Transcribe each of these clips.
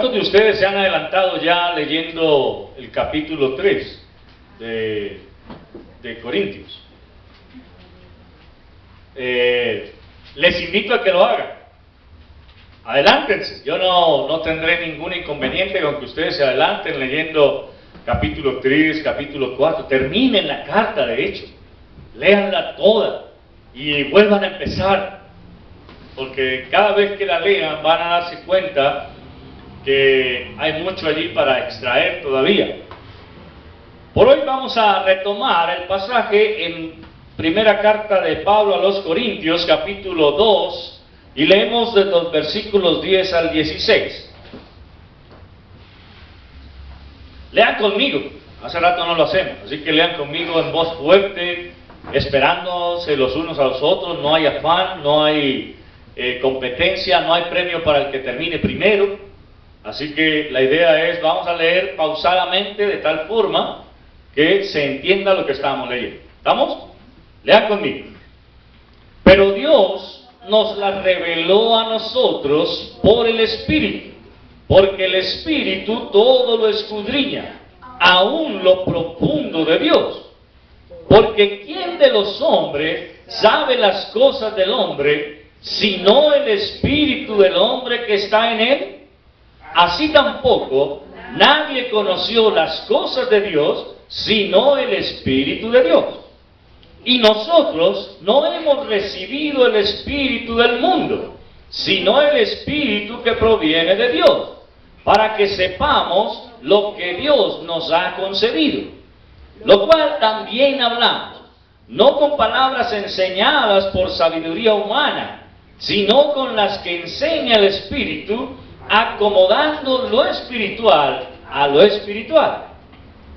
¿Cuántos de ustedes se han adelantado ya leyendo el capítulo 3 de Corintios? Les invito a que lo hagan. Adelántense. Yo no tendré ningún inconveniente con que ustedes se adelanten leyendo capítulo 3, capítulo 4. Terminen la carta, de hecho. Léanla toda y vuelvan a empezar. Porque cada vez que la lean van a darse cuenta que hay mucho allí para extraer todavía. Por hoy vamos a retomar el pasaje en primera carta de Pablo a los Corintios, capítulo 2, y leemos de los versículos 10 al 16. Lean conmigo, hace rato no lo hacemos, así que lean conmigo en voz fuerte, esperándose los unos a los otros. No hay afán, no hay competencia, no hay premio para el que termine primero. Así que la idea es, vamos a leer pausadamente de tal forma que se entienda lo que estamos leyendo. ¿Estamos? Lean conmigo. Pero Dios nos la reveló a nosotros por el Espíritu, porque el Espíritu todo lo escudriña, aún lo profundo de Dios. Porque ¿quién de los hombres sabe las cosas del hombre, sino el Espíritu del hombre que está en él? Así tampoco nadie conoció las cosas de Dios, sino el Espíritu de Dios. Y nosotros no hemos recibido el Espíritu del mundo, sino el Espíritu que proviene de Dios, para que sepamos lo que Dios nos ha concedido. Lo cual también hablamos, no con palabras enseñadas por sabiduría humana, sino con las que enseña el Espíritu, acomodando lo espiritual a lo espiritual.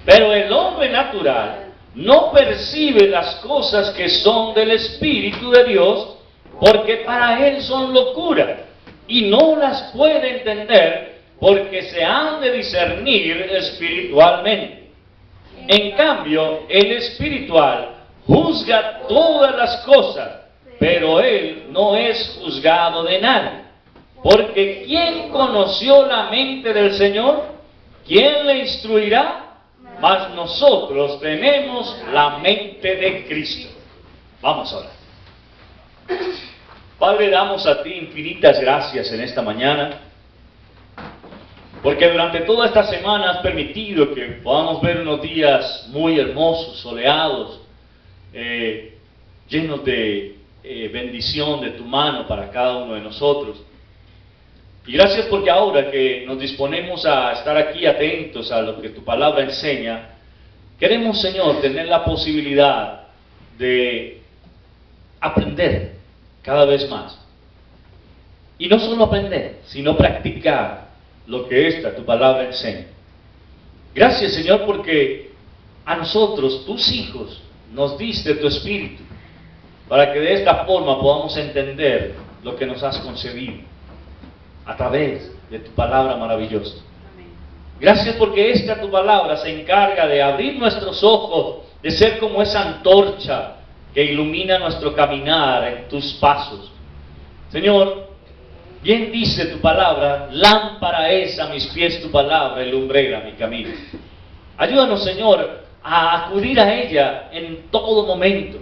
Pero el hombre natural no percibe las cosas que son del Espíritu de Dios, porque para él son locura, y no las puede entender, porque se han de discernir espiritualmente. En cambio, el espiritual juzga todas las cosas, pero él no es juzgado de nadie. Porque ¿quién conoció la mente del Señor? ¿Quién le instruirá? Mas nosotros tenemos la mente de Cristo. Vamos a orar. Padre, damos a ti infinitas gracias en esta mañana, porque durante toda esta semana has permitido que podamos ver unos días muy hermosos, soleados, llenos de bendición de tu mano para cada uno de nosotros. Y gracias porque ahora que nos disponemos a estar aquí atentos a lo que tu palabra enseña, queremos, Señor, tener la posibilidad de aprender cada vez más. Y no solo aprender, sino practicar lo que tu palabra enseña. Gracias, Señor, porque a nosotros, tus hijos, nos diste tu Espíritu, para que de esta forma podamos entender lo que nos has concedido a través de tu palabra maravillosa. Gracias porque tu palabra se encarga de abrir nuestros ojos, de ser como esa antorcha que ilumina nuestro caminar en tus pasos. Señor, bien dice tu palabra, lámpara es a mis pies tu palabra y lumbrera mi camino. Ayúdanos, Señor, a acudir a ella en todo momento,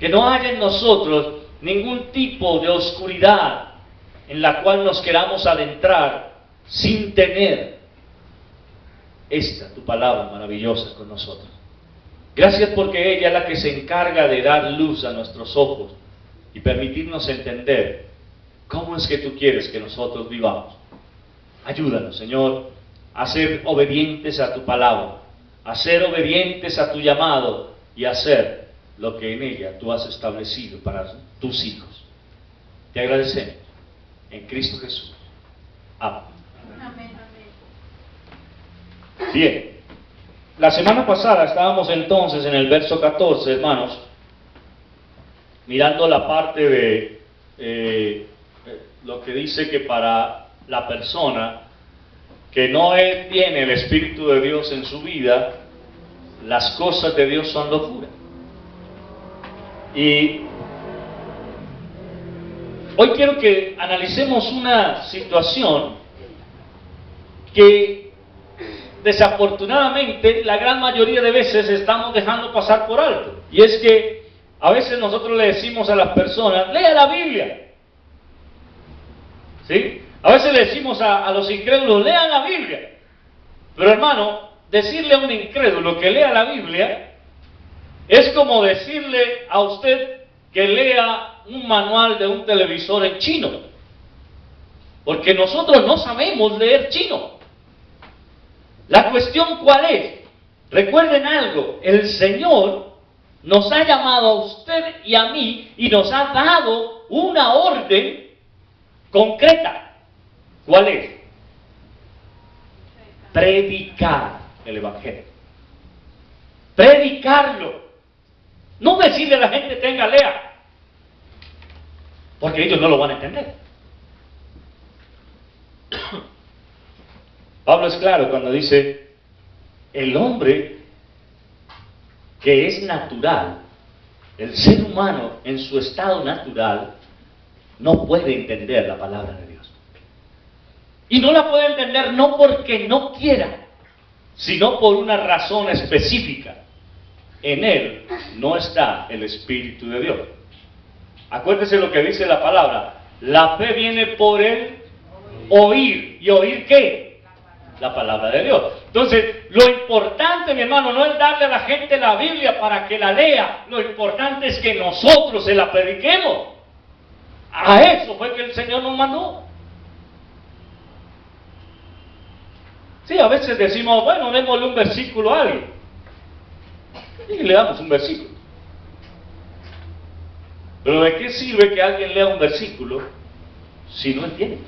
que no haya en nosotros ningún tipo de oscuridad en la cual nos queramos adentrar sin tener tu palabra maravillosa con nosotros. Gracias porque ella es la que se encarga de dar luz a nuestros ojos y permitirnos entender cómo es que tú quieres que nosotros vivamos. Ayúdanos, Señor, a ser obedientes a tu palabra, a ser obedientes a tu llamado y a hacer lo que en ella tú has establecido para tus hijos. Te agradecemos. En Cristo Jesús. Amén. Bien. La semana pasada estábamos entonces en el verso 14, hermanos, mirando la parte de lo que dice que para la persona que no tiene el Espíritu de Dios en su vida, las cosas de Dios son locura. Y hoy quiero que analicemos una situación que desafortunadamente la gran mayoría de veces estamos dejando pasar por alto. Y es que a veces nosotros le decimos a las personas, lea la Biblia. ¿Sí? A veces le decimos a los incrédulos, lean la Biblia. Pero hermano, decirle a un incrédulo que lea la Biblia es como decirle a usted que lea un manual de un televisor en chino. Porque nosotros no sabemos leer chino. La cuestión ¿cuál es? Recuerden algo, el Señor nos ha llamado a usted y a mí y nos ha dado una orden concreta. ¿Cuál es? Predicar el Evangelio. Predicarlo. No decirle a la gente tenga, lea. Porque ellos no lo van a entender. Pablo es claro cuando dice, el hombre que es natural, el ser humano en su estado natural, no puede entender la palabra de Dios. Y no la puede entender no porque no quiera, sino por una razón específica. En él no está el Espíritu de Dios. Acuérdese lo que dice la palabra. La fe viene por el oír. ¿Y oír qué? La palabra de Dios. Entonces, lo importante, mi hermano, no es darle a la gente la Biblia para que la lea. Lo importante es que nosotros se la prediquemos. A eso fue que el Señor nos mandó. Sí, a veces decimos, bueno, démosle un versículo a alguien. Y le damos un versículo. Pero ¿de qué sirve que alguien lea un versículo si no entiende?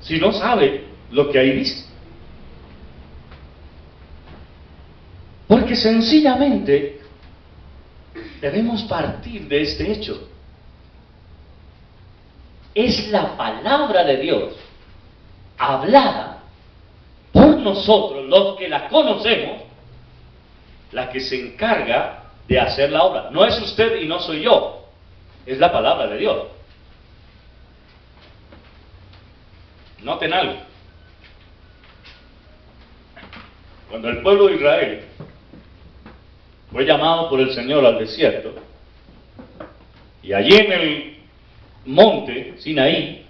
Si no sabe lo que ahí dice. Porque sencillamente debemos partir de este hecho. Es la palabra de Dios hablada por nosotros, los que la conocemos, la que se encarga de hacer la obra. No es usted y no soy yo, es la palabra de Dios. Noten algo. Cuando el pueblo de Israel fue llamado por el Señor al desierto, y allí en el monte Sinaí,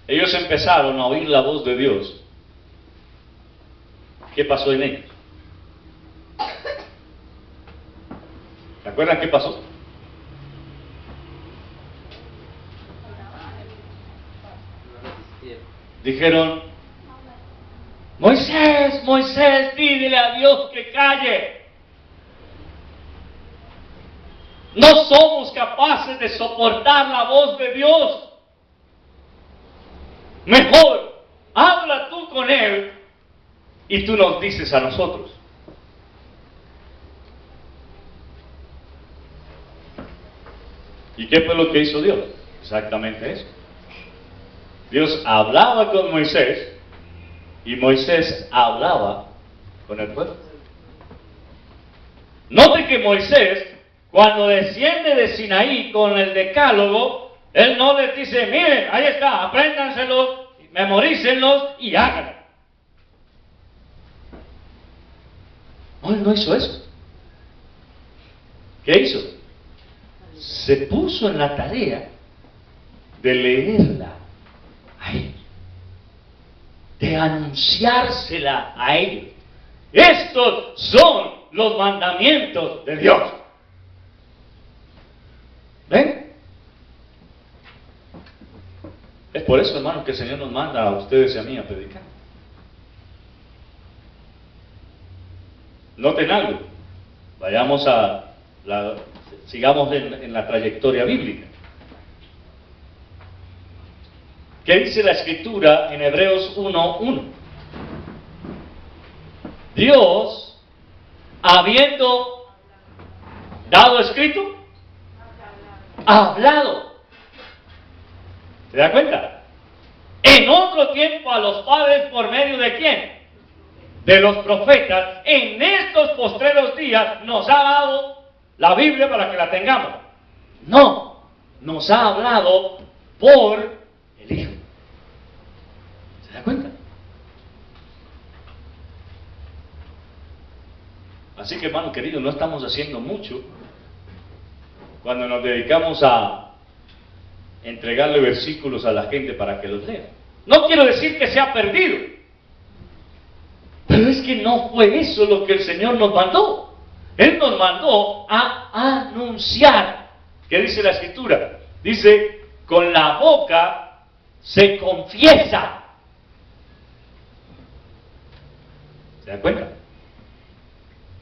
ellos empezaron a oír la voz de Dios. ¿Qué pasó en ellos? ¿Se acuerdan qué pasó? Dijeron, Moisés, Moisés, pídele a Dios que calle. No somos capaces de soportar la voz de Dios. Mejor, habla tú con Él y tú nos dices a nosotros. ¿Y qué fue lo que hizo Dios? Exactamente eso. Dios hablaba con Moisés y Moisés hablaba con el pueblo. Note que Moisés, cuando desciende de Sinaí con el decálogo, él no les dice, miren, ahí está, apréndanselos, memorícenlos y háganlo. No, él no hizo eso. ¿Qué hizo? Se puso en la tarea de leerla a ellos, de anunciársela a ellos. Estos son los mandamientos de Dios. ¿Ven? Es por eso, hermanos, que el Señor nos manda a ustedes y a mí a predicar. Noten algo. Vayamos sigamos en la trayectoria bíblica. ¿Qué dice la Escritura en Hebreos 1:1? Dios, habiendo dado escrito, ha hablado. ¿Se da cuenta? En otro tiempo a los padres por medio de ¿quién? De los profetas. En estos postreros días nos ha dado la Biblia para que la tengamos. No, nos ha hablado por el Hijo. ¿Se da cuenta? Así que, hermano querido, no estamos haciendo mucho cuando nos dedicamos a entregarle versículos a la gente para que los lea. No quiero decir que se ha perdido, pero es que no fue eso lo que el Señor nos mandó. Él nos mandó a anunciar. ¿Qué dice la Escritura? Dice, con la boca se confiesa. ¿Se da cuenta?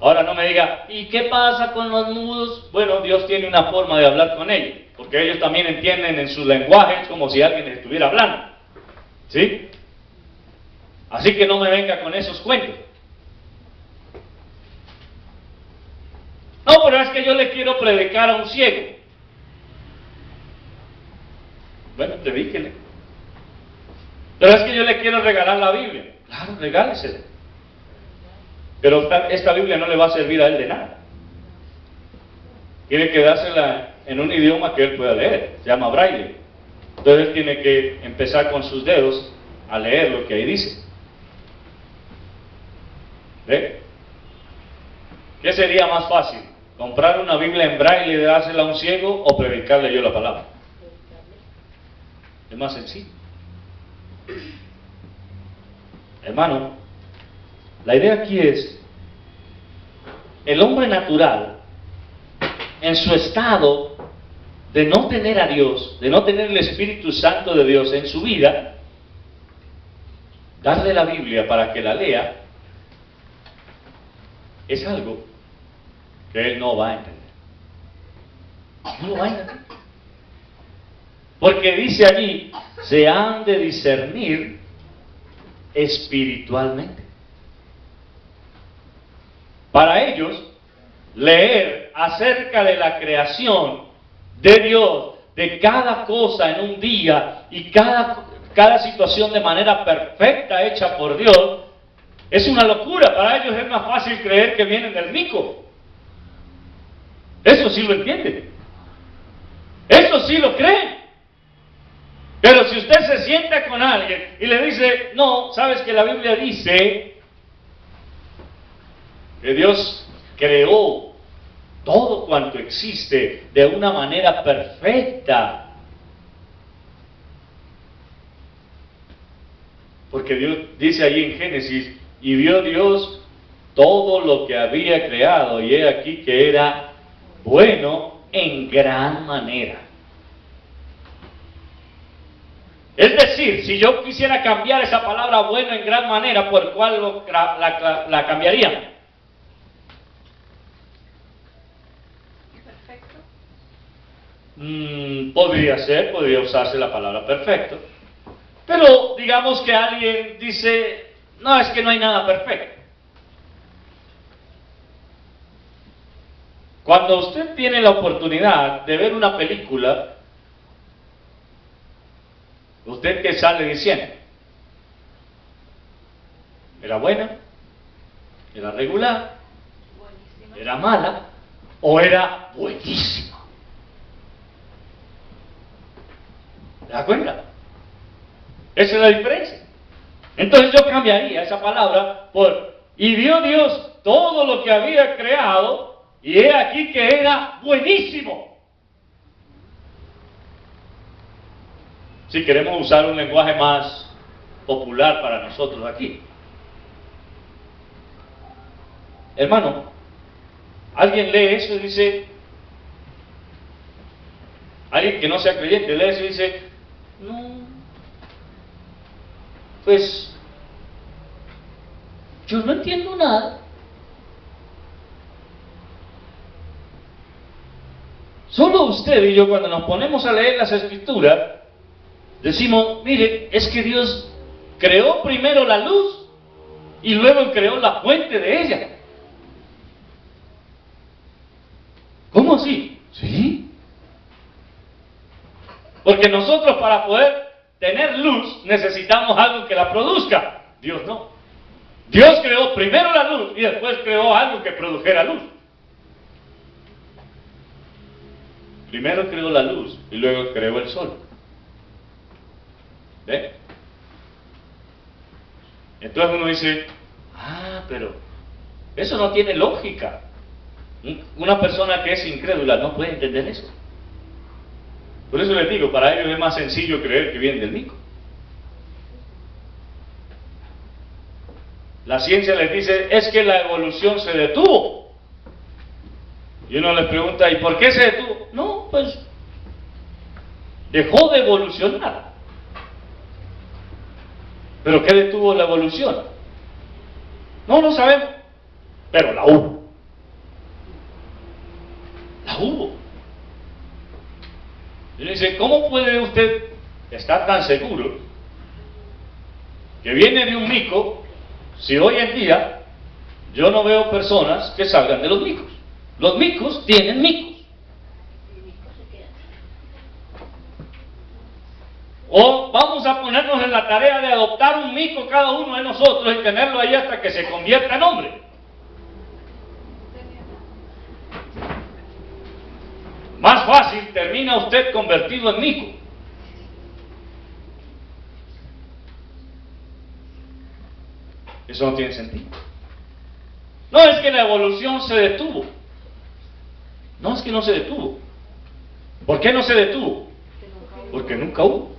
Ahora no me diga, ¿y qué pasa con los mudos? Bueno, Dios tiene una forma de hablar con ellos, porque ellos también entienden en su lenguaje, es como si alguien les estuviera hablando. ¿Sí? Así que no me venga con esos cuentos. No, pero es que yo le quiero predicar a un ciego. Bueno, predíquele. Pero es que yo le quiero regalar la Biblia. Claro, regálesela. Pero esta Biblia no le va a servir a él de nada. Tiene que dársela en un idioma que él pueda leer. Se llama braille. Entonces él tiene que empezar con sus dedos a leer lo que ahí dice. ¿Ve? ¿Qué sería más fácil? ¿Comprar una Biblia en braille y dársela a un ciego o predicarle yo la palabra? Es más sencillo. Hermano, la idea aquí es, el hombre natural, en su estado de no tener a Dios, de no tener el Espíritu Santo de Dios en su vida, darle la Biblia para que la lea, es algo que él no va a entender. No lo va a entender. Porque dice allí, se han de discernir espiritualmente. Para ellos, leer acerca de la creación de Dios, de cada cosa en un día y cada situación de manera perfecta hecha por Dios, es una locura. Para ellos es más fácil creer que vienen del mico. Eso sí lo entienden. Eso sí lo creen. Pero si usted se sienta con alguien y le dice, no, sabes que la Biblia dice que Dios creó todo cuanto existe de una manera perfecta. Porque Dios dice allí en Génesis, y vio Dios todo lo que había creado, y he aquí que era bueno en gran manera. Es decir, si yo quisiera cambiar esa palabra bueno en gran manera, ¿por cuál la cambiaría? Perfecto. Podría usarse la palabra perfecto. Pero digamos que alguien dice, no, es que no hay nada perfecto. Cuando usted tiene la oportunidad de ver una película, ¿usted qué sale diciendo? ¿Era buena? ¿Era regular? Buenísimo. ¿Era mala? ¿O era buenísima? ¿Se da cuenta? Esa es la diferencia. Entonces yo cambiaría esa palabra por, y vio Dios todo lo que había creado, y he aquí que era buenísimo. Si queremos usar un lenguaje más popular para nosotros aquí. Hermano, alguien lee eso y dice, alguien que no sea creyente lee eso y dice, no, pues yo no entiendo nada. Solo usted y yo, cuando nos ponemos a leer las Escrituras, decimos, mire, es que Dios creó primero la luz y luego creó la fuente de ella. ¿Cómo así? Sí. Porque nosotros, para poder tener luz, necesitamos algo que la produzca. Dios no. Dios creó primero la luz y después creó algo que produjera luz. Primero creó la luz y luego creó el sol. Entonces uno dice, pero eso no tiene lógica. Una persona que es incrédula no puede entender eso. Por eso les digo, para ellos es más sencillo creer que viene del mico. La ciencia les dice, es que la evolución se detuvo. Y uno les pregunta, ¿y por qué se detuvo? No, pues dejó de evolucionar. ¿Pero qué detuvo la evolución? No lo sabemos, pero la hubo. La hubo. Y le dice, ¿cómo puede usted estar tan seguro que viene de un mico si hoy en día yo no veo personas que salgan de los micos? Los micos tienen micos. O vamos a ponernos en la tarea de adoptar un mico cada uno de nosotros y tenerlo ahí hasta que se convierta en hombre. Más fácil termina usted convertido en mico. Eso no tiene sentido. No es que la evolución se detuvo. No es que no se detuvo. ¿Por qué no se detuvo? Porque nunca hubo.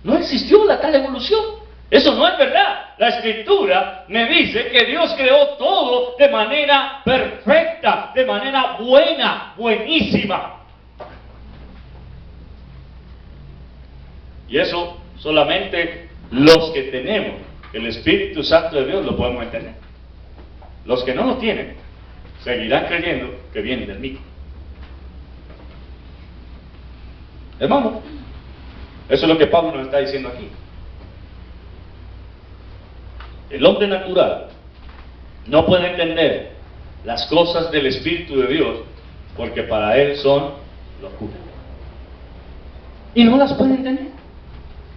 No existió la tal evolución. Eso no es verdad. La Escritura me dice que Dios creó todo de manera perfecta, de manera buena, buenísima. Y eso solamente los que tenemos el Espíritu Santo de Dios lo podemos entender. Los que no lo tienen seguirán creyendo que vienen del mico. Hermano, eso es lo que Pablo nos está diciendo aquí. El hombre natural no puede entender las cosas del Espíritu de Dios porque para él son locura. Y no las puede entender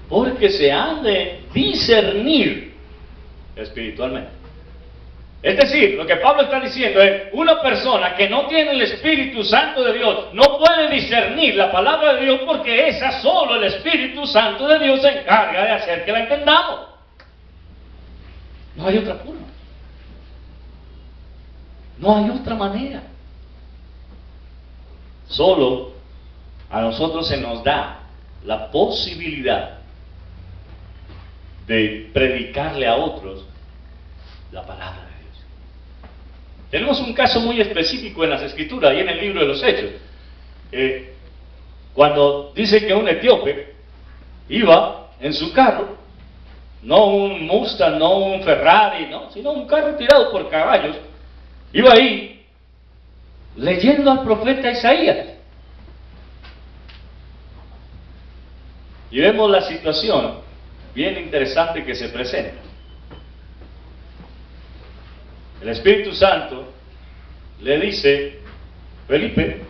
porque se han de discernir espiritualmente. Es decir, lo que Pablo está diciendo es, una persona que no tiene el Espíritu Santo de Dios no puede discernir la palabra de Dios porque esa solo el Espíritu Santo de Dios se encarga de hacer que la entendamos. No hay otra forma. No hay otra manera. Solo a nosotros se nos da la posibilidad de predicarle a otros la palabra de Dios. Tenemos un caso muy específico en las Escrituras y en el libro de los Hechos. Cuando dice que un etíope iba en su carro, no un Mustang, no un Ferrari, no, sino un carro tirado por caballos, iba ahí leyendo al profeta Isaías. Y vemos la situación bien interesante que se presenta. El Espíritu Santo le dice, Felipe,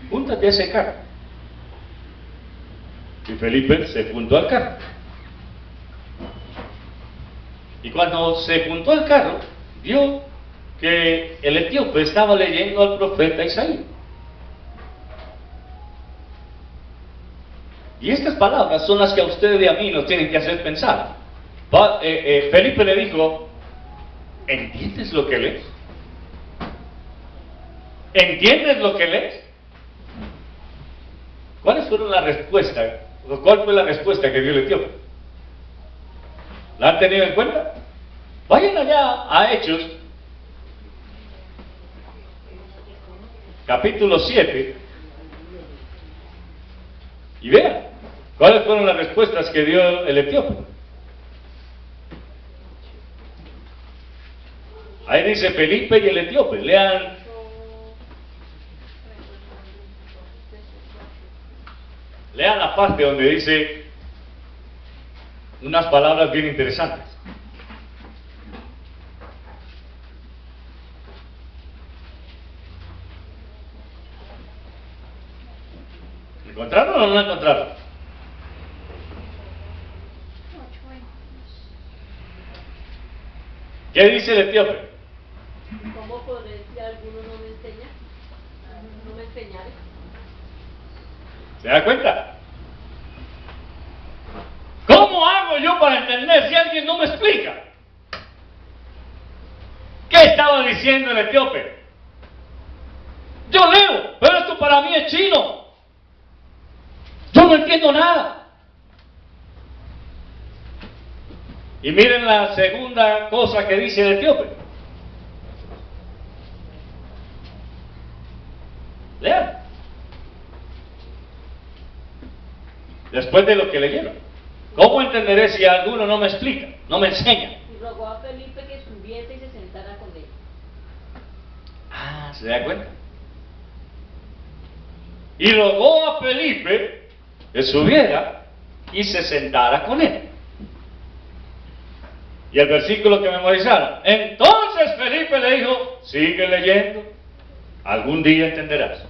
júntate a ese carro. Y Felipe se juntó al carro. Y cuando se juntó al carro, vio que el etíope estaba leyendo al profeta Isaías. Y estas palabras son las que a ustedes y a mí nos tienen que hacer pensar. Felipe le dijo, ¿entiendes lo que lees? ¿Entiendes lo que lees? ¿Cuáles fueron las respuestas? ¿Cuál fue la respuesta que dio el etíope? ¿La han tenido en cuenta? Vayan allá a Hechos, capítulo 7, y vean cuáles fueron las respuestas que dio el etíope. Ahí dice Felipe y el etíope. Lean la parte donde dice unas palabras bien interesantes. ¿Encontraron o no la encontraron? ¿Qué dice el etíope? ¿Cómo podré si alguno no me enseña? No me enseñaré. ¿Se da cuenta? ¿Cómo hago yo para entender entender si alguien no me explica. ¿Qué estaba diciendo el etíope? Yo leo, pero esto para mí es chino. Yo no entiendo nada. Y miren la segunda cosa que dice el etíope. Lean. Después de lo que leyeron. ¿Cómo entenderé si alguno no me explica, no me enseña? Y rogó a Felipe que subiese y se sentara con él. Ah, ¿se da cuenta? Y rogó a Felipe que subiera y se sentara con él. Y el versículo que memorizaron. Entonces Felipe le dijo, sigue leyendo, algún día entenderás.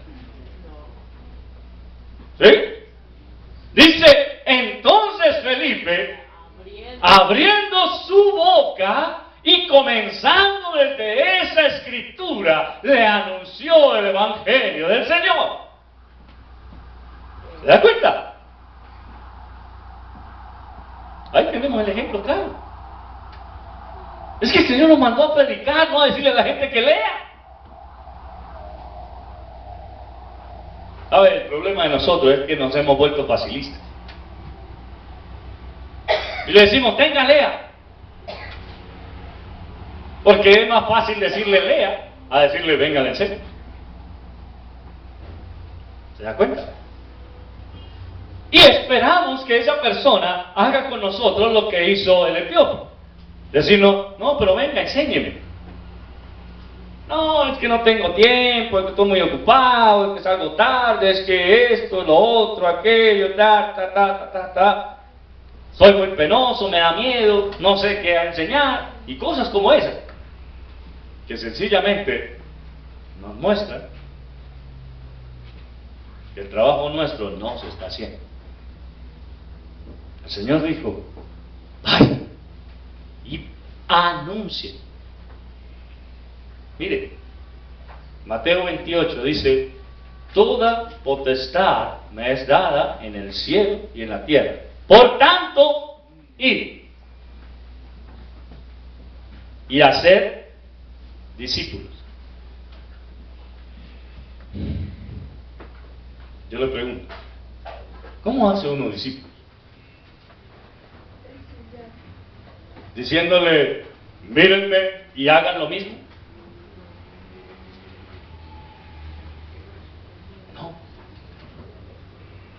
¿Sí? Dice, entonces Felipe, abriendo su boca y comenzando desde esa escritura, le anunció el evangelio del Señor. ¿Se da cuenta? Ahí tenemos el ejemplo claro. Es que el Señor nos mandó a predicar, no a decirle a la gente que lea. A ver, el problema de nosotros es que nos hemos vuelto facilistas. Y le decimos, tenga, lea. Porque es más fácil decirle lea a decirle venga, le enseño. ¿Se da cuenta? Y esperamos que esa persona haga con nosotros lo que hizo el etíope. Decirnos, no, pero venga, enséñeme. No, es que no tengo tiempo, es que estoy muy ocupado, es que salgo tarde, es que esto, lo otro, aquello, soy muy penoso, me da miedo, no sé qué enseñar, y cosas como esas, que sencillamente nos muestran que el trabajo nuestro no se está haciendo. El Señor dijo, vaya y anuncien. Mire, Mateo 28 dice, toda potestad me es dada en el cielo y en la tierra. Por tanto, id y hacer discípulos. Yo le pregunto, ¿cómo hace uno discípulo? Diciéndole, mírenme y hagan lo mismo.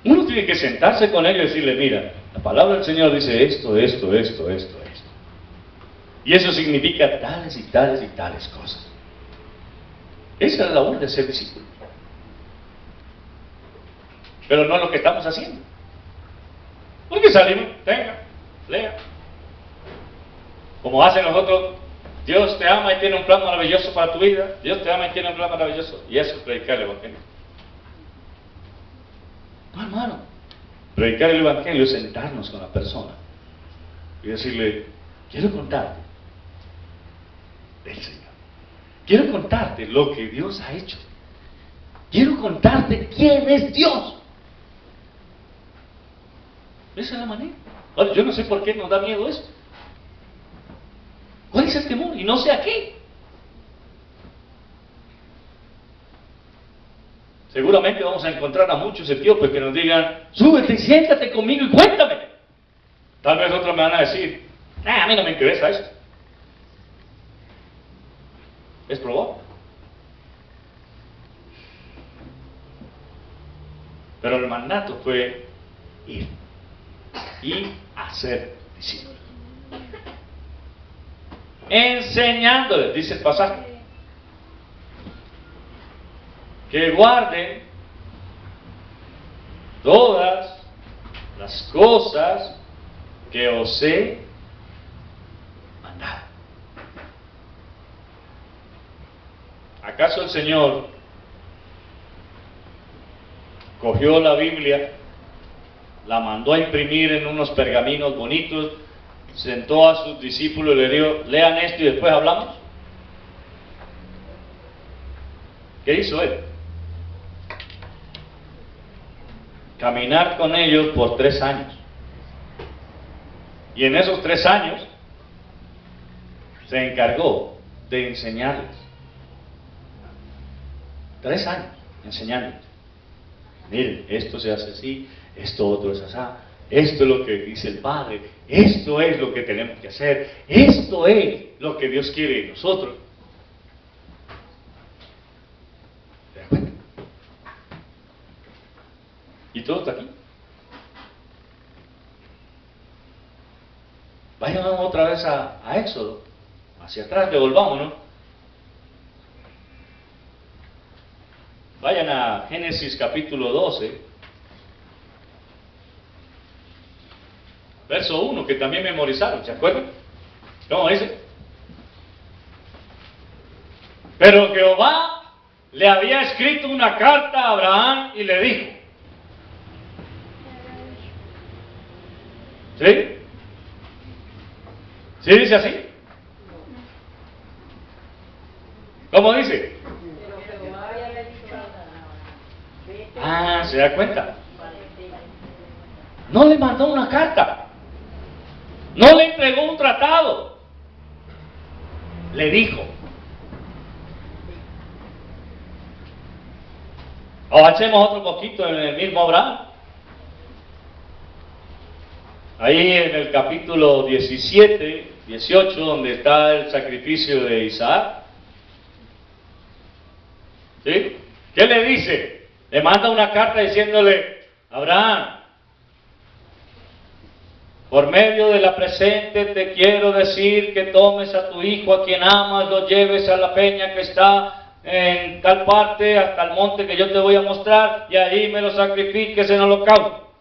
Uno tiene que sentarse con ellos y decirle, mira, la palabra del Señor dice esto. Y eso significa tales y tales y tales cosas. Esa es la labor de ser discípulo. Pero no es lo que estamos haciendo. Porque salimos, tenga, lea. Como hacen nosotros, Dios te ama y tiene un plan maravilloso para tu vida. Dios te ama y tiene un plan maravilloso. Y eso es predicar el Evangelio. No, hermano. Predicar el Evangelio es sentarnos con la persona y decirle, quiero contarte del Señor. Quiero contarte lo que Dios ha hecho. Quiero contarte quién es Dios. Esa es la manera. Ahora, yo no sé por qué nos da miedo eso. ¿Cuál es el temor? Y no sé a qué. Seguramente vamos a encontrar a muchos etíopes que nos digan, súbete y siéntate conmigo y cuéntame. Tal vez otros me van a decir, a mí no me interesa eso. Es probable. Pero el mandato fue ir y hacer discípulos. Enseñándoles, dice el pasaje, que guarden todas las cosas que os he mandado. ¿Acaso el Señor cogió la Biblia, la mandó a imprimir en unos pergaminos bonitos, sentó a sus discípulos y le dijo, lean esto y después hablamos? ¿Qué hizo él? Caminar con ellos por 3 años. Y en esos 3 años se encargó de enseñarles. 3 años enseñándoles. Miren, esto se hace así, esto otro es así, esto es lo que dice el Padre, esto es lo que tenemos que hacer, esto es lo que Dios quiere de nosotros. ¿Se dan cuenta? Y todo está aquí. Vayan otra vez a Éxodo, hacia atrás, devolvámonos. Vayan a Génesis capítulo 12, verso 1, que también memorizaron, ¿se acuerdan? ¿Cómo dice? Pero Jehová le había escrito una carta a Abraham y le dijo, ¿sí? ¿Sí dice así? ¿Cómo dice? Ah, ¿se da cuenta? No le mandó una carta, no le entregó un tratado, le dijo. Avancemos otro poquito en el mismo Abraham. Ahí en el capítulo 17, 18, donde está el sacrificio de Isaac. ¿Sí? ¿Qué le dice? Le manda una carta diciéndole, Abraham, por medio de la presente te quiero decir que tomes a tu hijo a quien amas, lo lleves a la peña que está en tal parte, hasta el monte que yo te voy a mostrar, y ahí me lo sacrifiques en holocausto.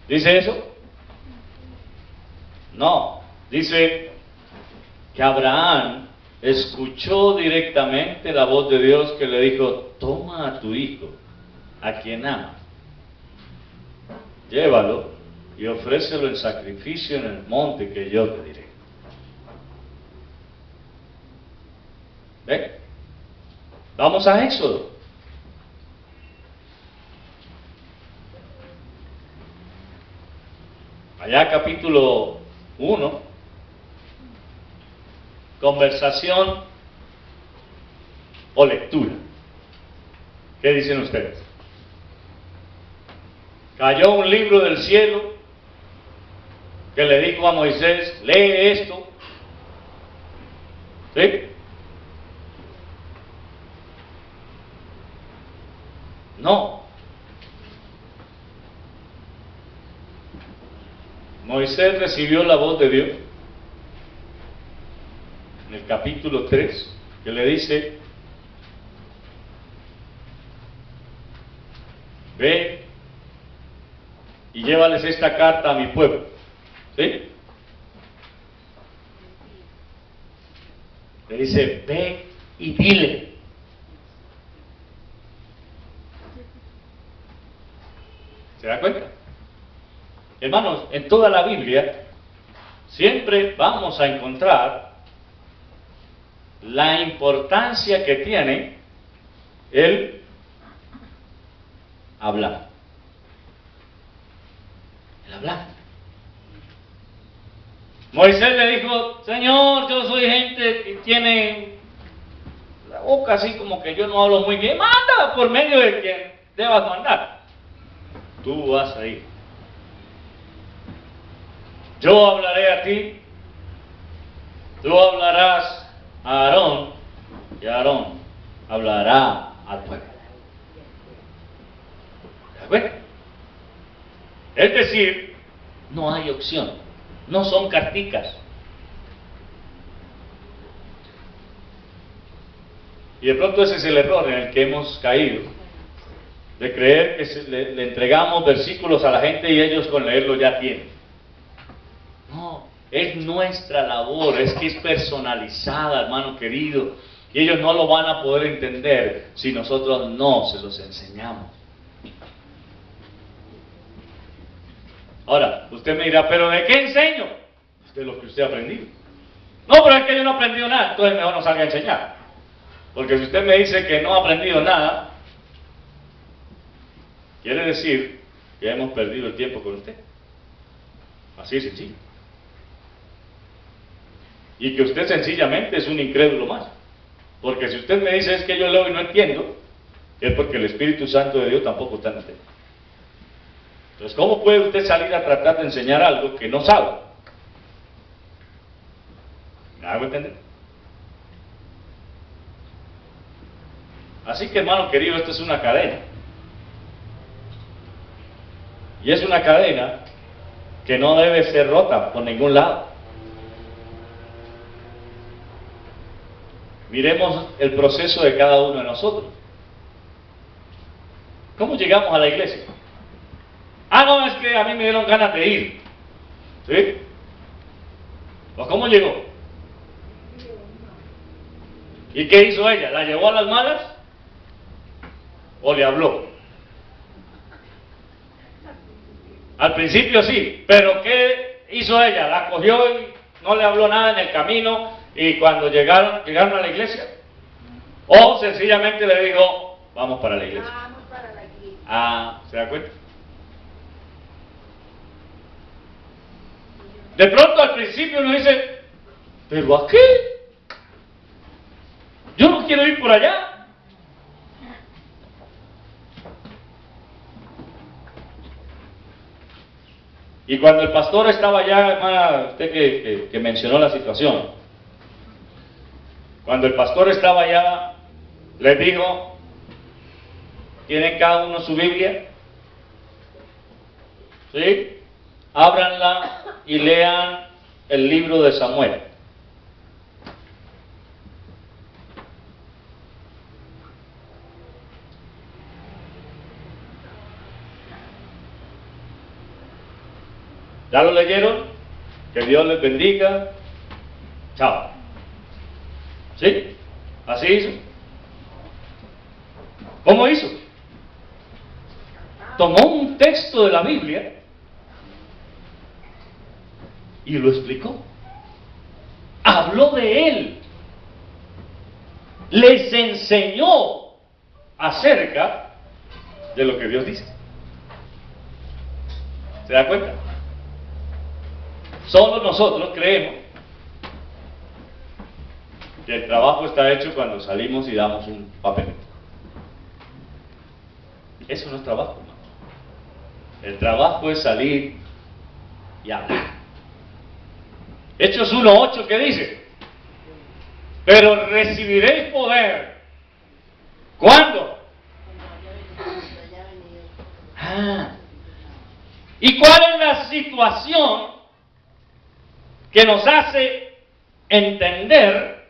¿Dice eso? No, dice que Abraham escuchó directamente la voz de Dios que le dijo, toma a tu hijo, a quien amas, llévalo y ofrécelo en sacrificio en el monte que yo te diré. ¿Ve? Vamos a Éxodo. Allá capítulo 1, conversación o lectura. ¿Qué dicen ustedes? Cayó un libro del cielo que le dijo a Moisés, lee esto. ¿Sí? No. Moisés recibió la voz de Dios en el capítulo 3, que le dice, ve y llévales esta carta a mi pueblo. ¿Sí? Le dice, ve y dile. ¿Se da cuenta? Hermanos, en toda la Biblia siempre vamos a encontrar la importancia que tiene el hablar. El hablar. Moisés le dijo, Señor, yo soy gente que tiene la boca así como que yo no hablo muy bien. Manda por medio de quien debas mandar. Tú vas a ir. Yo hablaré a ti, tú hablarás a Aarón, y Aarón hablará al pueblo. ¿De acuerdo? Es decir, no hay opción, no son carticas. Y de pronto ese es el error en el que hemos caído, de creer que le entregamos versículos a la gente y ellos con leerlo ya tienen. No, es nuestra labor, es que es personalizada, hermano querido, y ellos no lo van a poder entender si nosotros no se los enseñamos. Ahora, usted me dirá, ¿pero de qué enseño? De lo que usted ha aprendido. No, pero es que yo no he aprendido nada, entonces mejor no salga a enseñar. Porque si usted me dice que no ha aprendido nada, quiere decir que hemos perdido el tiempo con usted. Así de sencillo. y que usted sencillamente es un incrédulo más. Porque si usted me dice es que yo leo y no entiendo, es porque el Espíritu Santo de Dios tampoco está en usted. Entonces, ¿cómo puede usted salir a tratar de enseñar algo que no sabe? ¿Me hago entender? Así que, hermano querido, esto es una cadena. Y es una cadena que no debe ser rota por ningún lado. Miremos el proceso de cada uno de nosotros. ¿Cómo llegamos a la iglesia? Ah, no, es que a mí me dieron ganas de ir. ¿Sí? ¿O cómo llegó? ¿Y qué hizo ella? ¿La llevó a las malas? ¿O le habló? Al principio sí, pero ¿qué hizo ella? ¿La cogió y no le habló nada en el camino y cuando llegaron a la iglesia? ¿O sencillamente le dijo, vamos para la iglesia? Vamos para la iglesia. Ah, ¿se da cuenta? De pronto al principio uno dice, ¿pero a qué? Yo no quiero ir por allá. Y cuando el pastor estaba allá, hermana, usted que mencionó la situación, cuando el pastor estaba allá, les dijo, ¿tienen cada uno su Biblia? ¿Sí? Ábranla y lean el libro de Samuel. ¿Ya lo leyeron? Que Dios les bendiga. Chao. ¿Sí? Así hizo. ¿Cómo hizo? Tomó un texto de la Biblia y lo explicó. Habló de él. Les enseñó acerca de lo que Dios dice. ¿Se da cuenta? Solo nosotros creemos que el trabajo está hecho cuando salimos y damos un papelito. Eso no es trabajo, hermano. El trabajo es salir y hablar. Hechos 1:8, ¿qué dice? Pero recibiréis poder. ¿Cuándo? ¿Y cuál es la situación que nos hace entender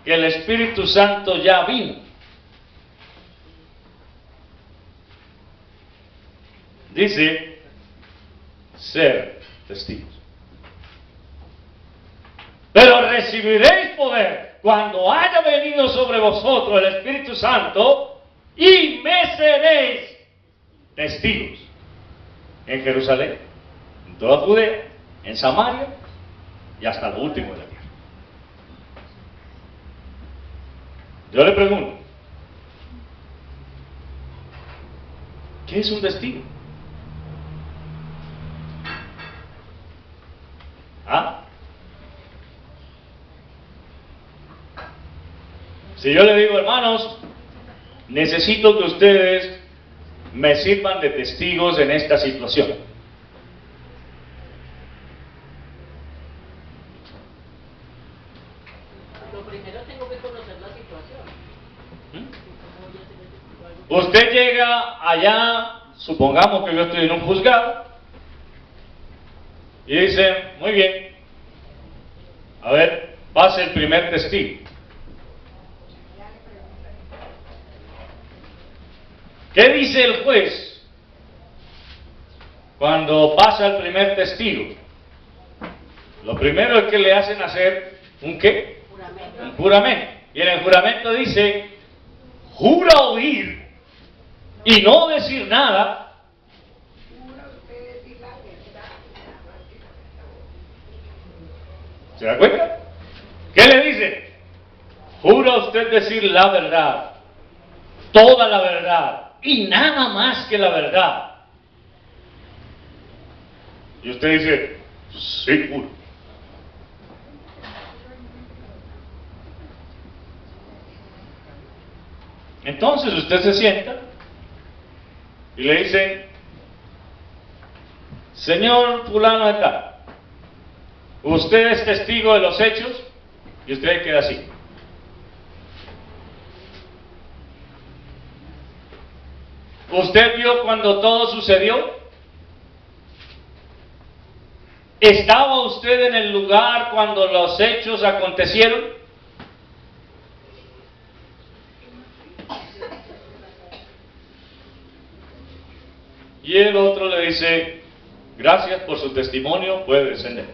que el Espíritu Santo ya vino? Dice, ser testigos. Pero recibiréis poder cuando haya venido sobre vosotros el Espíritu Santo y me seréis testigos en Jerusalén, en toda Judea, en Samaria y hasta lo último de la tierra. Yo le pregunto, ¿qué es un testigo? ¿Ah? Si yo le digo, hermanos, necesito que ustedes me sirvan de testigos en esta situación. Lo primero tengo que conocer la situación. Usted llega allá, supongamos que yo estoy en un juzgado, y dicen, muy bien, a ver, pase el primer testigo. ¿Qué dice el juez cuando pasa el primer testigo? Lo primero es que le hacen hacer un ¿qué? Juramento. Un juramento. Y en el juramento dice, jura oír y no decir nada. ¿Se da cuenta? ¿Qué le dice? Jura usted decir la verdad, toda la verdad y nada más que la verdad. Y usted dice, sí, juro. Entonces usted se sienta y le dice: señor fulano de tal, usted es testigo de los hechos, y usted queda así. ¿Usted vio cuando todo sucedió? ¿Estaba usted en el lugar cuando los hechos acontecieron? Y el otro le dice: gracias por su testimonio, puede descender.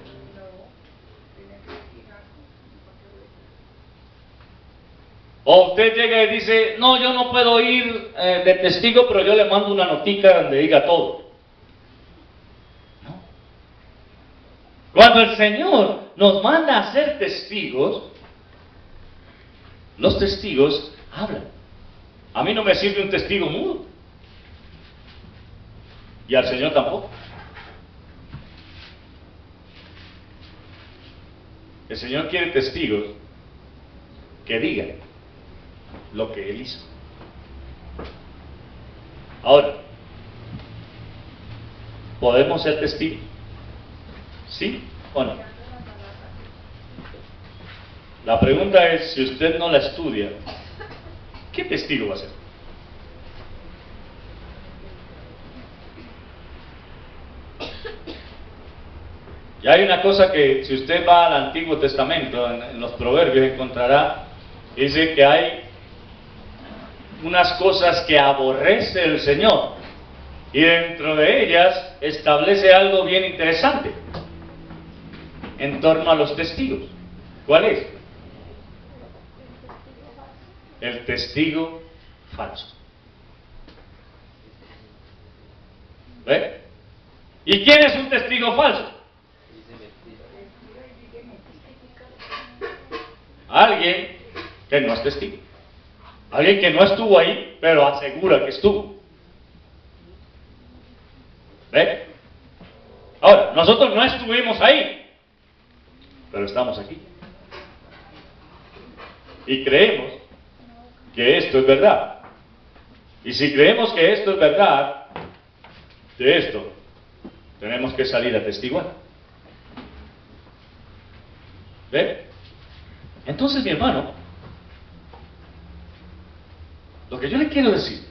O usted llega y dice: no, yo no puedo ir de testigo, pero yo le mando una notica donde diga todo. ¿No? Cuando el Señor nos manda a ser testigos, los testigos hablan. A mí no me sirve un testigo mudo. Y al Señor tampoco. El Señor quiere testigos que digan lo que Él hizo. Ahora, ¿podemos ser testigos? ¿Sí o no? La pregunta es, si usted no la estudia, ¿qué testigo va a ser? Y hay una cosa que, si usted va al Antiguo Testamento, en los Proverbios, encontrará, dice que hay unas cosas que aborrece el Señor, y dentro de ellas establece algo bien interesante en torno a los testigos. ¿Cuál es? El testigo falso. ¿Ve? ¿Y quién es un testigo falso? Alguien que no es testigo. Alguien que no estuvo ahí, pero asegura que estuvo. ¿Ve? Ahora, nosotros no estuvimos ahí, pero estamos aquí. Y creemos que esto es verdad. Y si creemos que esto es verdad, de esto tenemos que salir a testiguar. ¿Ve? Entonces, mi hermano, lo que yo le quiero decir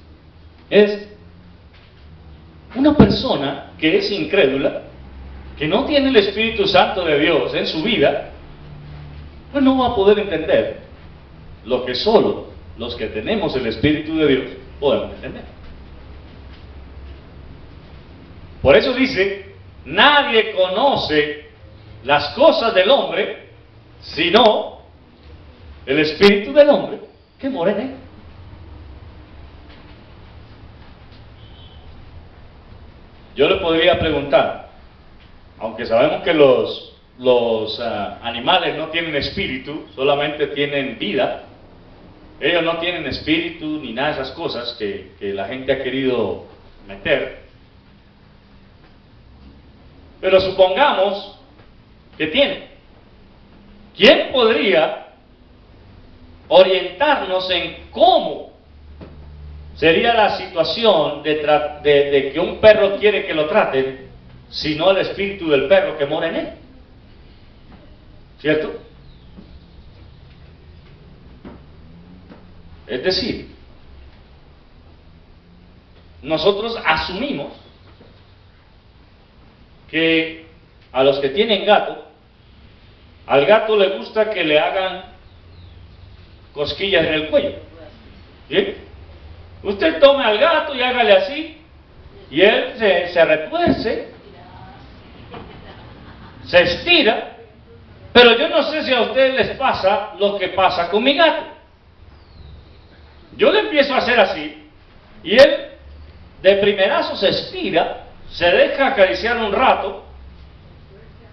es, una persona que es incrédula, que no tiene el Espíritu Santo de Dios en su vida, pues no va a poder entender lo que solo los que tenemos el Espíritu de Dios podemos entender. Por eso dice: nadie conoce las cosas del hombre sino el Espíritu del hombre que mora en él. Yo le podría preguntar, aunque sabemos que los animales no tienen espíritu, solamente tienen vida, ellos no tienen espíritu ni nada de esas cosas que la gente ha querido meter, pero supongamos que tienen. ¿Quién podría orientarnos en cómo sería la situación de que un perro quiere que lo traten, sino el espíritu del perro que mora en él? ¿Cierto? Es decir, nosotros asumimos que a los que tienen gato, al gato le gusta que le hagan cosquillas en el cuello. ¿Sí? Usted tome al gato y hágale así, y él se retuerce, se estira, pero yo no sé si a ustedes les pasa lo que pasa con mi gato. Yo le empiezo a hacer así, y él de primerazo se estira, se deja acariciar un rato,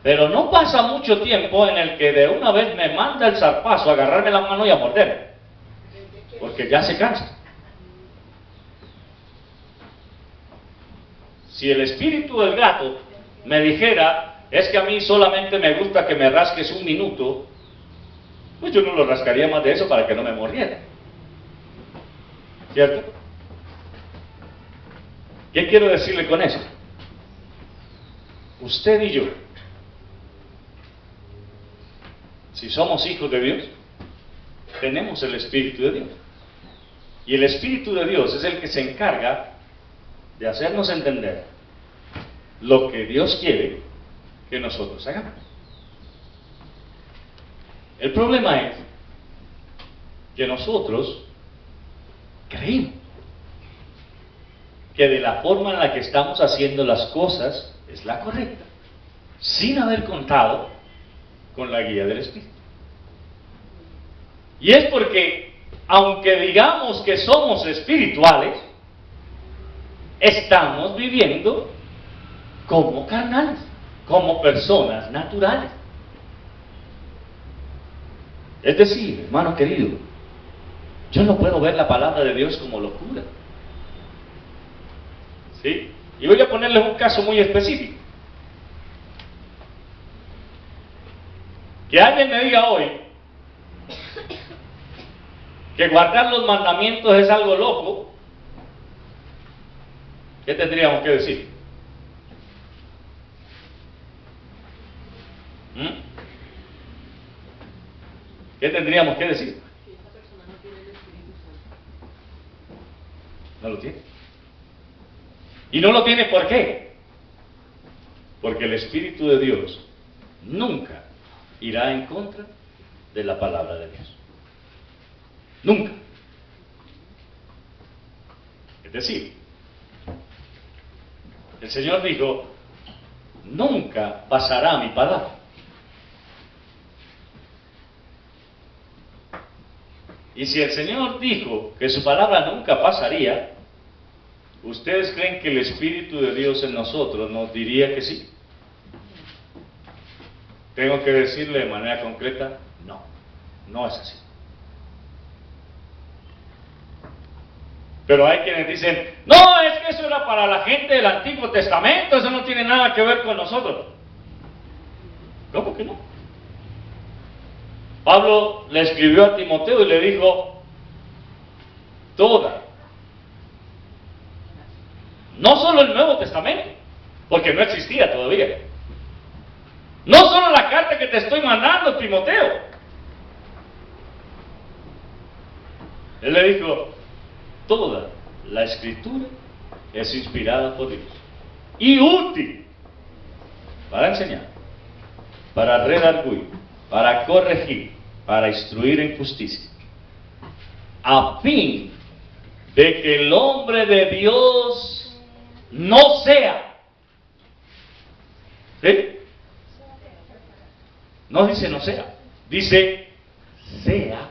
pero no pasa mucho tiempo en el que de una vez me manda el zarpazo a agarrarme la mano y a morderme, porque ya se cansa. Si el espíritu del gato me dijera: es que a mí solamente me gusta que me rasques un minuto, pues yo no lo rascaría más de eso para que no me mordiera. ¿Cierto? ¿Qué quiero decirle con eso? Usted y yo, si somos hijos de Dios, tenemos el Espíritu de Dios. Y el Espíritu de Dios es el que se encarga de hacernos entender lo que Dios quiere que nosotros hagamos. El problema es que nosotros creímos que de la forma en la que estamos haciendo las cosas es la correcta, sin haber contado con la guía del Espíritu. Y es porque, aunque digamos que somos espirituales, estamos viviendo como carnales, como personas naturales. Es decir, hermano querido, yo no puedo ver la palabra de Dios como locura. ¿Sí? Y voy a ponerles un caso muy específico. Que alguien me diga hoy que guardar los mandamientos es algo loco, ¿qué tendríamos que decir? ¿Qué tendríamos que decir? Que esa persona no tiene el Espíritu Santo. No lo tiene. ¿Y no lo tiene por qué? Porque el Espíritu de Dios nunca irá en contra de la palabra de Dios. Nunca. Es decir, el Señor dijo, nunca pasará mi palabra. Y si el Señor dijo que su palabra nunca pasaría, ¿ustedes creen que el Espíritu de Dios en nosotros nos diría que sí? Tengo que decirle de manera concreta, no, no es así. Pero hay quienes dicen, no, es que eso era para la gente del Antiguo Testamento, eso no tiene nada que ver con nosotros. ¿Cómo que no? Pablo le escribió a Timoteo y le dijo, toda, no solo el Nuevo Testamento, porque no existía todavía, no solo la carta que te estoy mandando, Timoteo. Él le dijo, toda la Escritura es inspirada por Dios y útil para enseñar, para redarguir, para corregir, para instruir en justicia, a fin de que el hombre de Dios no sea. ¿Sí? No dice no sea, dice sea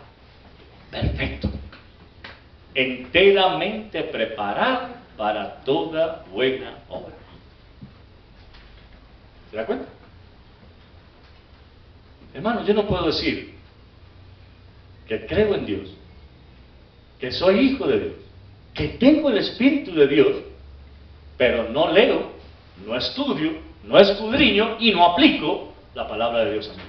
perfecto, enteramente preparado para toda buena obra. ¿Se da cuenta? Hermano, yo no puedo decir que creo en Dios, que soy hijo de Dios, que tengo el Espíritu de Dios, pero no leo, no estudio, no escudriño y no aplico la palabra de Dios a mí.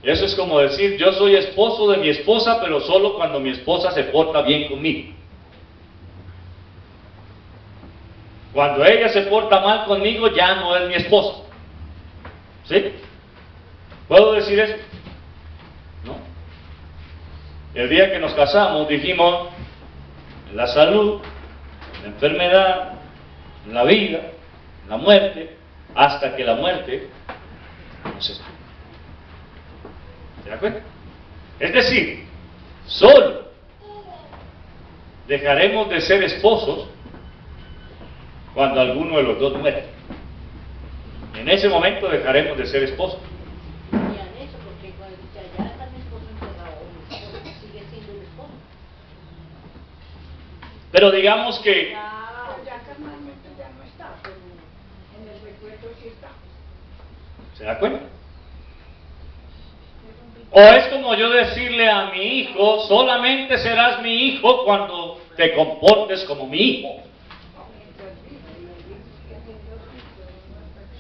Eso es como decir, yo soy esposo de mi esposa, pero solo cuando mi esposa se porta bien conmigo. Cuando ella se porta mal conmigo, ya no es mi esposa. ¿Sí? ¿Puedo decir eso? ¿No? El día que nos casamos dijimos, en la salud, en la enfermedad, en la vida, en la muerte, hasta que la muerte nos separe. ¿Se da cuenta? Es decir, solo dejaremos de ser esposos cuando alguno de los dos muere. En ese momento dejaremos de ser esposos. Digan eso, porque cuando dice allá está mi esposo enterrado, mi esposo sigue siendo mi esposo. Pero digamos que Ya carnalmente ya no está, pero en el recuerdo sí está. ¿se da cuenta? O es como yo decirle a mi hijo, solamente serás mi hijo cuando te comportes como mi hijo.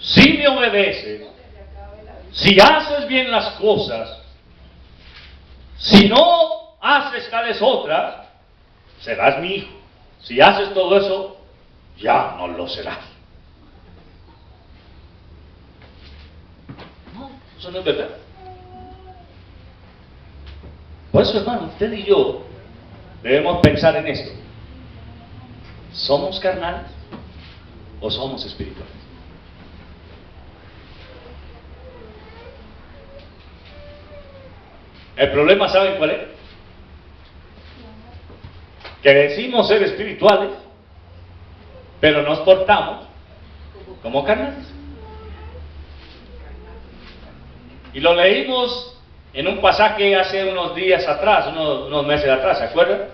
Si me obedeces, si haces bien las cosas, Si no haces tales otras, serás mi hijo. Si haces todo eso, ya no lo serás. No, eso no es verdad. Por eso, hermano, usted y yo debemos pensar en esto. ¿Somos carnales o somos espirituales? El problema, ¿saben cuál es? Que decimos ser espirituales, pero nos portamos como carnales. Y lo leímos en un pasaje hace unos días atrás, unos meses atrás, ¿se acuerdan?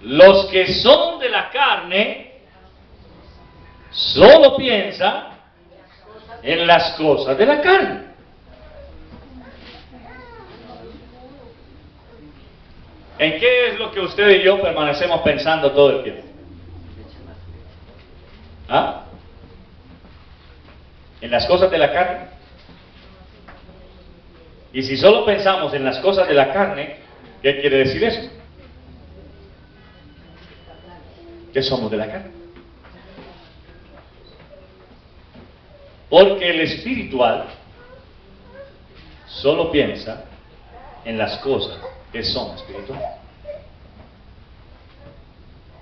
Los que son de la carne solo piensan en las cosas de la carne. ¿En qué es lo que usted y yo permanecemos pensando todo el tiempo? ¿Ah? ¿En las cosas de la carne? Y si solo pensamos en las cosas de la carne, ¿qué quiere decir eso? Que somos de la carne. Porque el espiritual solo piensa en las cosas que son espirituales.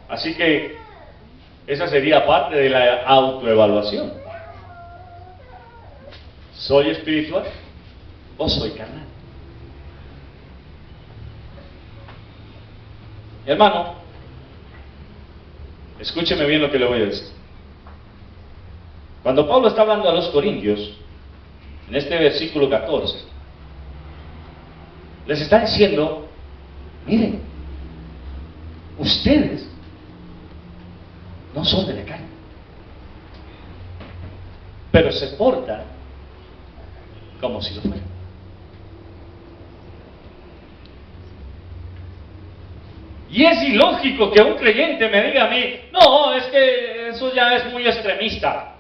Así que esa sería parte de la autoevaluación. ¿Soy espiritual o soy carnal? Hermano, escúcheme bien lo que le voy a decir. Cuando Pablo está hablando a los corintios, en este versículo 14, les está diciendo, miren, ustedes no son de la carne, pero se portan como si lo fueran. Y es ilógico que un creyente me diga a mí, no, es que eso ya es muy extremista.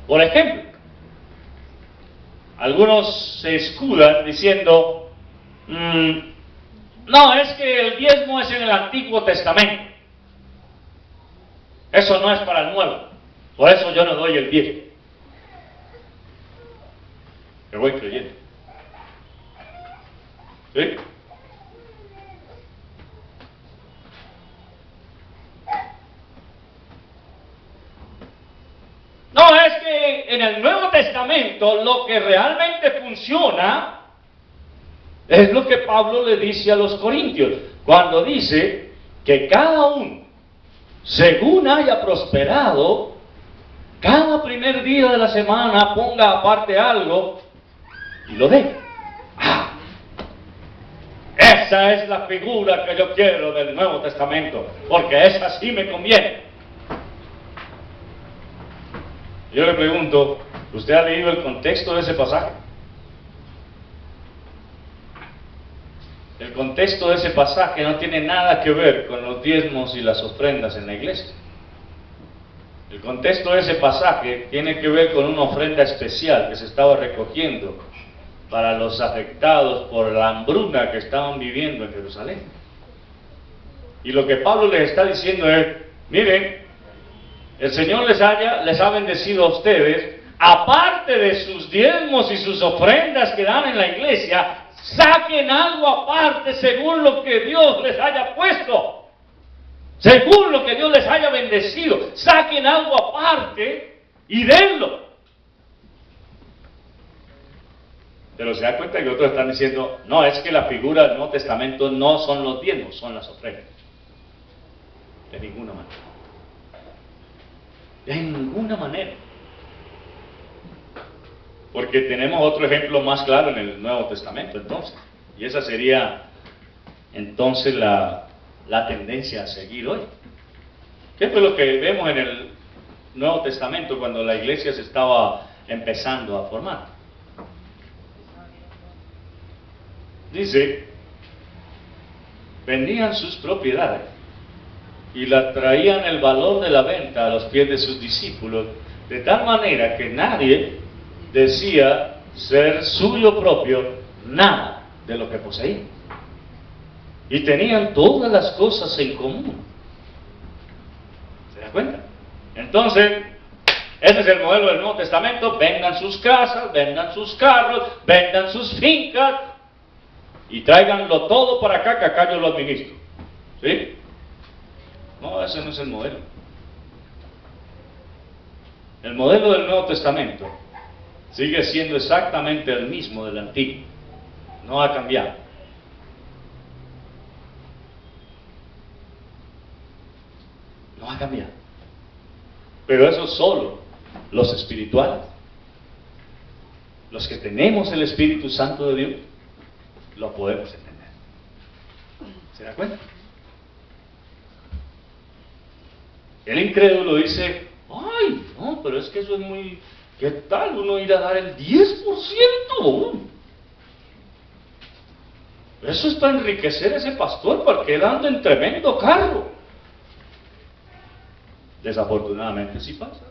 Por ejemplo, algunos se escudan diciendo, no, es que el diezmo es en el Antiguo Testamento. Eso no es para el Nuevo. Por eso yo no doy el diezmo. Que voy creyendo. ¿Sí? No, es que en el Nuevo Testamento lo que realmente funciona es lo que Pablo le dice a los corintios, cuando dice que cada uno, según haya prosperado, cada primer día de la semana ponga aparte algo y lo dé. Esa es la figura que yo quiero del Nuevo Testamento, porque esa sí me conviene. Yo le pregunto, ¿usted ha leído el contexto de ese pasaje? El contexto de ese pasaje no tiene nada que ver con los diezmos y las ofrendas en la iglesia. El contexto de ese pasaje tiene que ver con una ofrenda especial que se estaba recogiendo para los afectados por la hambruna que estaban viviendo en Jerusalén. Y lo que Pablo les está diciendo es, miren, el Señor les ha bendecido a ustedes, aparte de sus diezmos y sus ofrendas que dan en la iglesia, saquen algo aparte según lo que Dios les haya puesto, según lo que Dios les haya bendecido, saquen algo aparte y denlo. Pero se da cuenta que otros están diciendo, no, es que la figura del Nuevo Testamento no son los diezmos, son las ofrendas. De ninguna manera. De ninguna manera. Porque tenemos otro ejemplo más claro en el Nuevo Testamento, entonces. Y esa sería, entonces, la tendencia a seguir hoy. ¿Qué fue lo que vemos en el Nuevo Testamento cuando la iglesia se estaba empezando a formar? Dice, vendían sus propiedades y la traían el valor de la venta a los pies de sus discípulos, de tal manera que nadie decía ser suyo propio nada de lo que poseían. Y tenían todas las cosas en común. ¿Se da cuenta? Entonces, ese es el modelo del Nuevo Testamento. Vendan sus casas, vendan sus carros, vendan sus fincas y tráiganlo todo para acá, que acá yo lo administro. ¿Sí? No, ese no es el modelo. El modelo del Nuevo Testamento sigue siendo exactamente el mismo del Antiguo. No ha cambiado. No ha cambiado. Pero eso solo los espirituales, los que tenemos el Espíritu Santo de Dios, lo podemos entender. ¿Se da cuenta? El incrédulo dice: ay, no, pero es que eso es muy... ¿Qué tal uno ir a dar el 10%? Eso es para enriquecer a ese pastor, porque él anda en tremendo carro. Desafortunadamente sí pasa.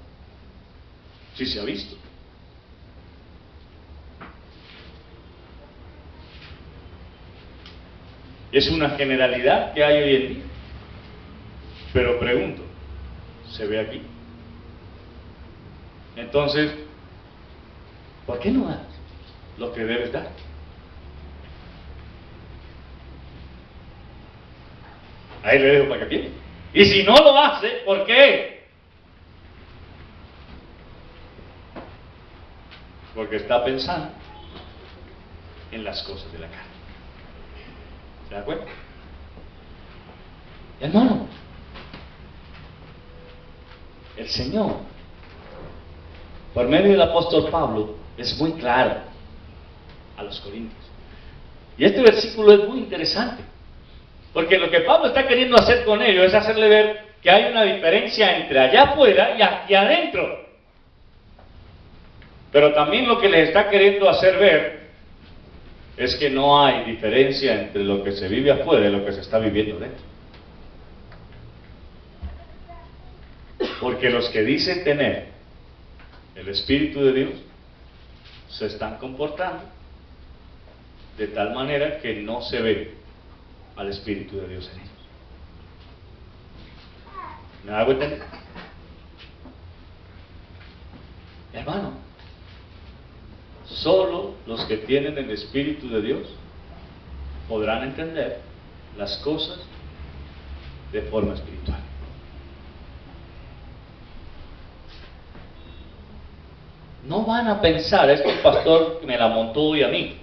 Sí se ha visto. Es una generalidad que hay hoy en día. Pero pregunto, ¿se ve aquí? Entonces, ¿por qué no das lo que debes dar? Ahí le dejo para que piense. Y si no lo hace, ¿por qué? Porque está pensando en las cosas de la carne. ¿Se da cuenta? Hermano, el Señor, por medio del apóstol Pablo, es muy claro a los corintios. Y este versículo es muy interesante, porque lo que Pablo está queriendo hacer con ellos es hacerle ver que hay una diferencia entre allá afuera y aquí adentro. Pero también lo que les está queriendo hacer ver es que no hay diferencia entre lo que se vive afuera y lo que se está viviendo dentro. Porque los que dicen tener el Espíritu de Dios se están comportando de tal manera que no se ve al Espíritu de Dios en ellos. ¿Me hago entender? Hermano, solo los que tienen el Espíritu de Dios podrán entender las cosas de forma espiritual. No van a pensar: es que el pastor me la montó hoy a mí.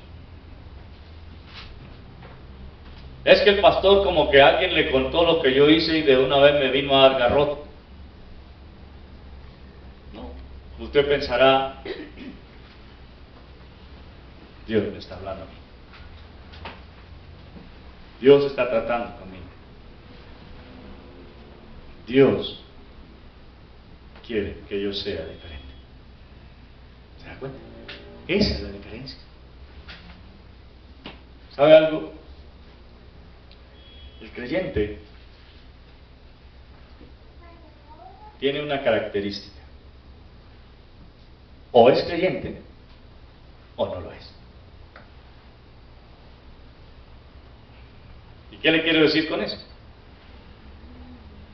Es que el pastor como que alguien le contó lo que yo hice y de una vez me vino a dar garrote. No, usted pensará: Dios me está hablando a mí. Dios está tratando conmigo. Dios quiere que yo sea diferente. ¿Se da cuenta? Esa es la diferencia. ¿Sabe algo? El creyente tiene una característica: o es creyente o no lo es. ¿Y qué le quiero decir con eso?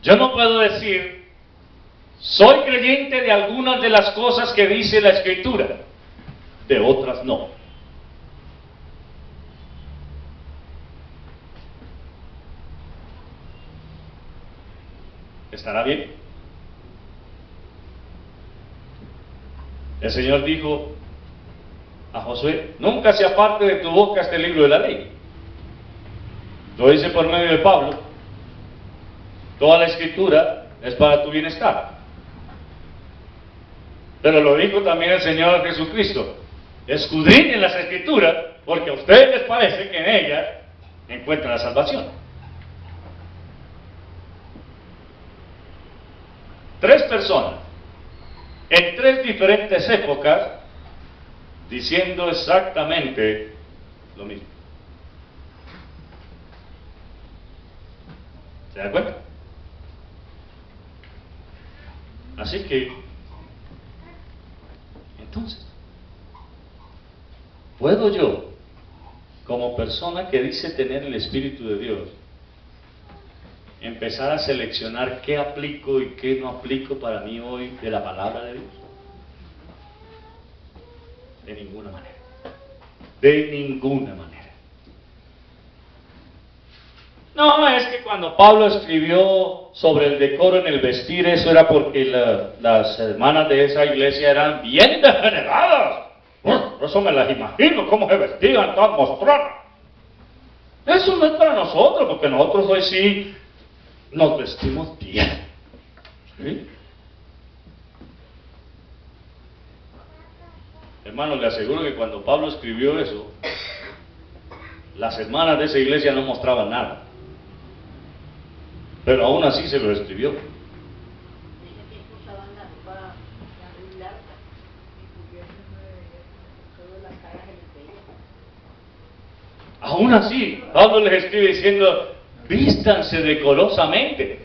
Yo no puedo decir: soy creyente de algunas de las cosas que dice la Escritura, de otras no. ¿Estará bien? El Señor dijo a Josué: nunca se aparte de tu boca este libro de la ley. Lo dice por medio de Pablo: toda la Escritura es para tu bienestar. Pero lo dijo también el Señor Jesucristo: escudriñen las Escrituras, porque a ustedes les parece que en ellas encuentran la salvación. Tres personas, en tres diferentes épocas, diciendo exactamente lo mismo. ¿Se da cuenta? Así que, entonces, ¿puedo yo como persona que dice tener el Espíritu de Dios, empezar a seleccionar qué aplico y qué no aplico para mí hoy de la palabra de Dios? De ninguna manera. De ninguna manera. No, es que cuando Pablo escribió sobre el decoro en el vestir, eso era porque las hermanas de esa iglesia eran bien degeneradas. Por eso me las imagino cómo se vestían tan mostradas. Eso no es para nosotros, porque nosotros hoy sí nos vestimos bien. ¿Sí? Hermano, le aseguro que cuando Pablo escribió eso, las hermanas de esa iglesia no mostraban nada. Pero aún así se lo escribió. Dice que usaban la ropa muy larga y cubriendo todas las caras se les veía. Aún así, Pablo les escribe diciendo, vístanse decorosamente.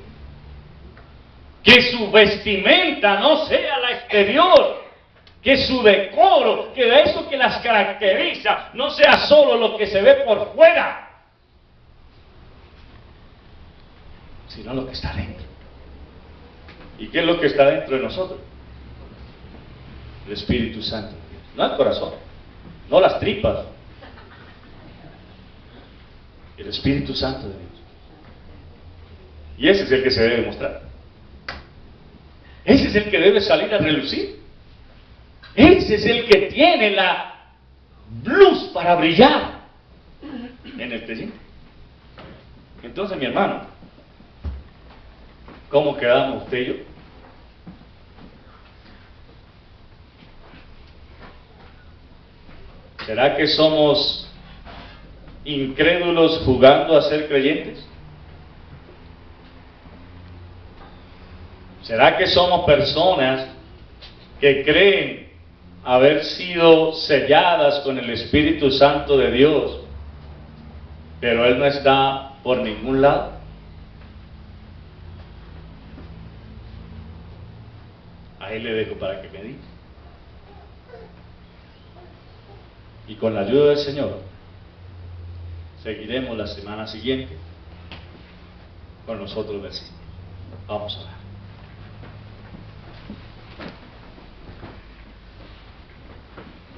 Que su vestimenta no sea la exterior. Que su decoro, que eso que las caracteriza, no sea solo lo que se ve por fuera, sino lo que está dentro. ¿Y qué es lo que está dentro de nosotros? El Espíritu Santo. No el corazón, no las tripas. El Espíritu Santo de Dios. Y ese es el que se debe mostrar. Ese es el que debe salir a relucir. Ese es el que tiene la luz para brillar en el creyente. Entonces, mi hermano, ¿cómo quedamos usted y yo? ¿Será que somos incrédulos jugando a ser creyentes? ¿Será que somos personas que creen haber sido selladas con el Espíritu Santo de Dios, pero Él no está por ningún lado? Ahí le dejo para que medite. Y con la ayuda del Señor, seguiremos la semana siguiente con los otros versículos. Vamos a orar.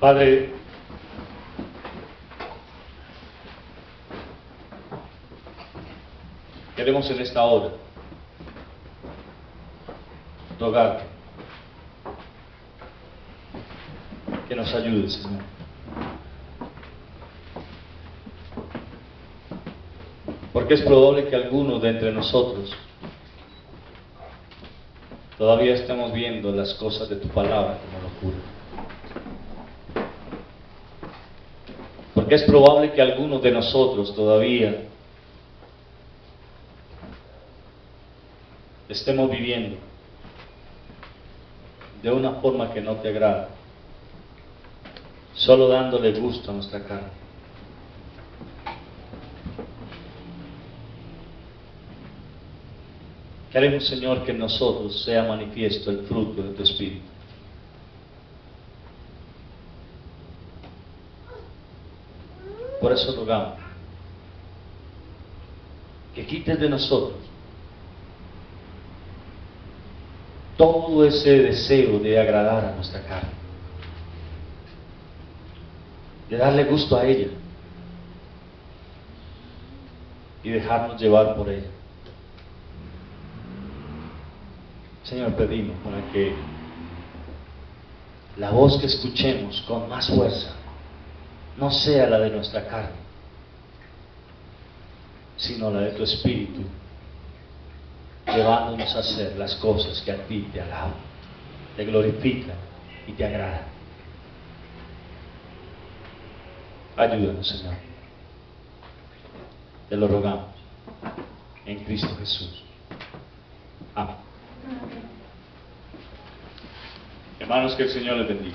Padre, queremos en esta hora rogarte que nos ayudes, Señor. Porque es probable que algunos de entre nosotros todavía estemos viendo las cosas de tu palabra como locura. Porque es probable que algunos de nosotros todavía estemos viviendo de una forma que no te agrada, solo dándole gusto a nuestra carne. Queremos, Señor, que en nosotros sea manifiesto el fruto de tu Espíritu. Por eso rogamos que quites de nosotros todo ese deseo de agradar a nuestra carne, de darle gusto a ella y dejarnos llevar por ella. Señor, pedimos para que la voz que escuchemos con más fuerza no sea la de nuestra carne, sino la de tu Espíritu, llevándonos a hacer las cosas que a ti te alaban, te glorifican y te agradan. Ayúdanos, Señor. Te lo rogamos en Cristo Jesús. Amén. Hermanos, que el Señor les bendiga.